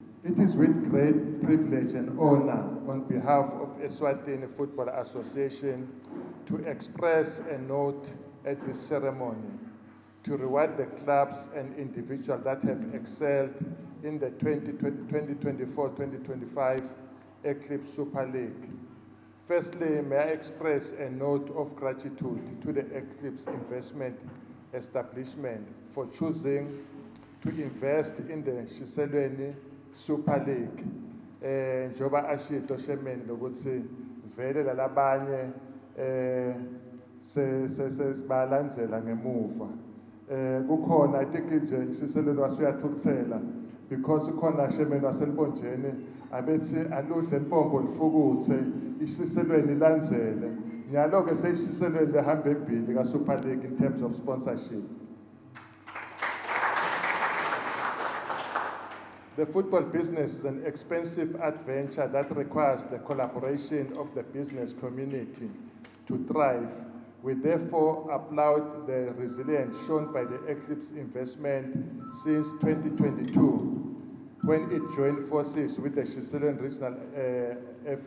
It is with great privilege and honor on behalf of Eswatini Football Association to express a note at this ceremony to reward the clubs and individuals that have excelled in the 2024-2025 Eclipse Super League. Firstly, may I express a note of gratitude to the Eclipse Investment Establishment for choosing to invest in the Shiselweni Super League. Njoba ashito shemeni lokuthi vele lalabanye balandzela ngemuva. Kukhona I think nje Shiselweni wasuyathukuthela because khona shemeni waselibonjeni abethi aludle impombo lifukuthe ishiselweni landzele. Nyalo ke seyishiselweni lehamba embili ka Super League in terms of sponsorship. The football business is an expensive adventure that requires the collaboration of the business community to thrive. We therefore applaud the resilience shown by the Eclipse Investment since 2022, when it joined forces with the Shiselweni Regional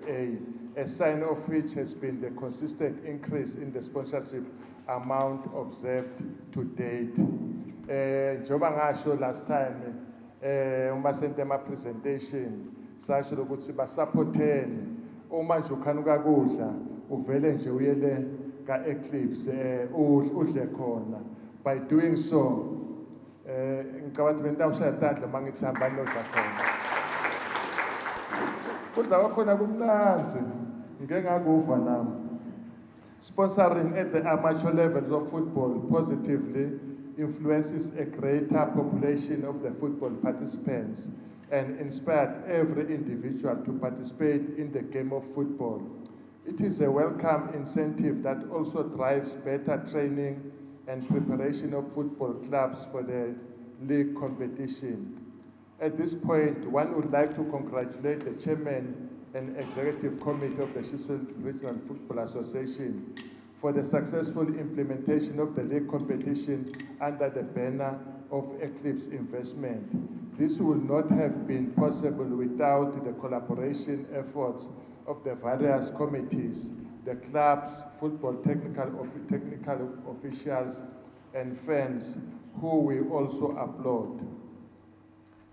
FA, a sign of which has been the consistent increase in the sponsorship amount observed to date. Njoba ngasho last time, uma sente ma presentation sasho ukuthi basupporteni uma nje ukhanuka kudla uvele nje uyele ka Eclipse udle khona. By doing so ngicabanga bentawushaya tandla mangithi hamba nodla khona kudla kwakhona kumnanzi ngeke ngakuva nami. Sponsoring at the amateur levels of football positively influences a greater population of the football participants and inspired every individual to participate in the game of football. It is a welcome incentive that also drives better training and preparation of football clubs for the league competition. At this point, one would like to congratulate the chairman and executive committee of the Shiselweni Regional Football Association for the successful implementation of the league competition under the banner of Eclipse Investment. This would not have been possible without the collaboration efforts of the various committees, the clubs, football technical officials, and fans, who we also applaud.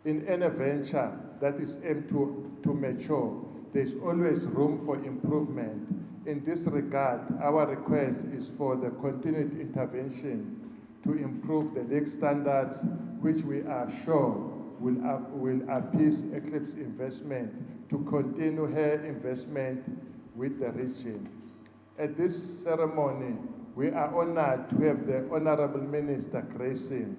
In any venture that is aimed to mature, there is always room for improvement. In this regard, our request is for the continued intervention to improve the league standards, which we are sure will appease Eclipse Investment to continue her investment with the region. At this ceremony, we are honored to have the Honorable Minister gracing.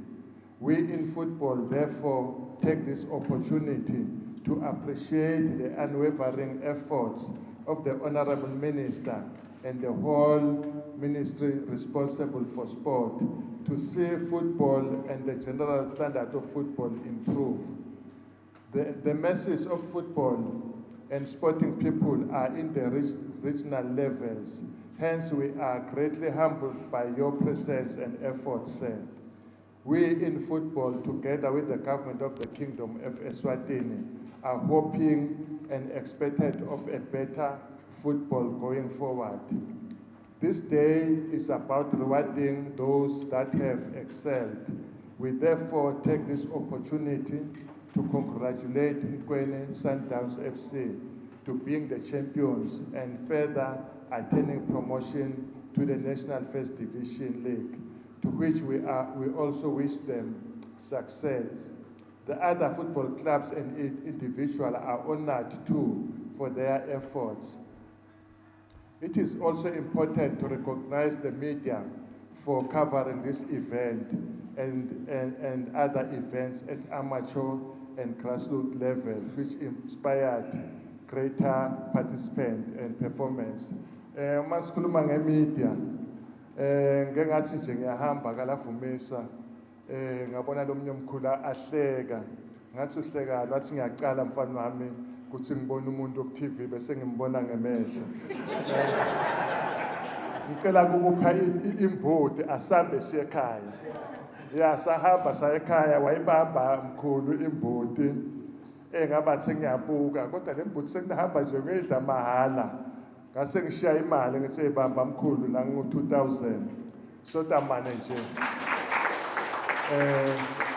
We in football, therefore, take this opportunity to appreciate the unwavering efforts of the Honorable Minister and the whole ministry responsible for sport to see football and the general standard of football improve. The masses of football and sporting people are in the regional levels. Hence, we are greatly humbled by your presence and efforts, sir. We in football, together with the government of the Kingdom of Eswatini, are hoping and expectant of a better football going forward. This day is about rewarding those that have excelled. We therefore take this opportunity to congratulate Nkwene Sundowns FC to being the champions and further attaining promotion to the National First Division League, to which we also wish them success. The other football clubs and individuals are honored too for their efforts. It is also important to recognize the media for covering this event and other events at amateur and grassroots level, which inspired greater participant and performance. Masikhuluma ngemedia, ngeke ngathi nje ngiyahamba kaLavumisa ngabona lo mnyomkhulu ahleka, ngathi uhleka wathi ngiyaqala mfana wami ukuthi ngibone umuntu ku TV bese ngimbona ngemehlo. Ngicela ukupha imbudi asambe siye ekhaya. Ya sahamba saya ekhaya wayibamba mkhulu imbudi engabathi ngiyabuka kodwa le mbutho senihamba nje ngedla mahhala ngase ngishiya imali ngithi ebamba mkhulu la ngo-2000 soda mane nje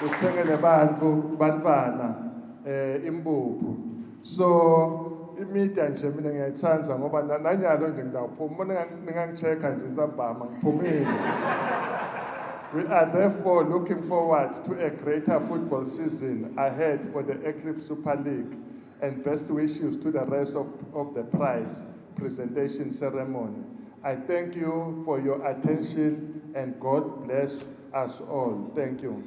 uthengele bantwana impuphu so imedia nje mina ngiyayithanda ngoba nanyalo nje ngidawuphuma ningangicheck nje nsambama ngiphumile. We are therefore looking forward to a greater football season ahead for the Eclipse Super League and best wishes to the rest of the prize presentation ceremony. I thank you for your attention and God bless us all. Thank you.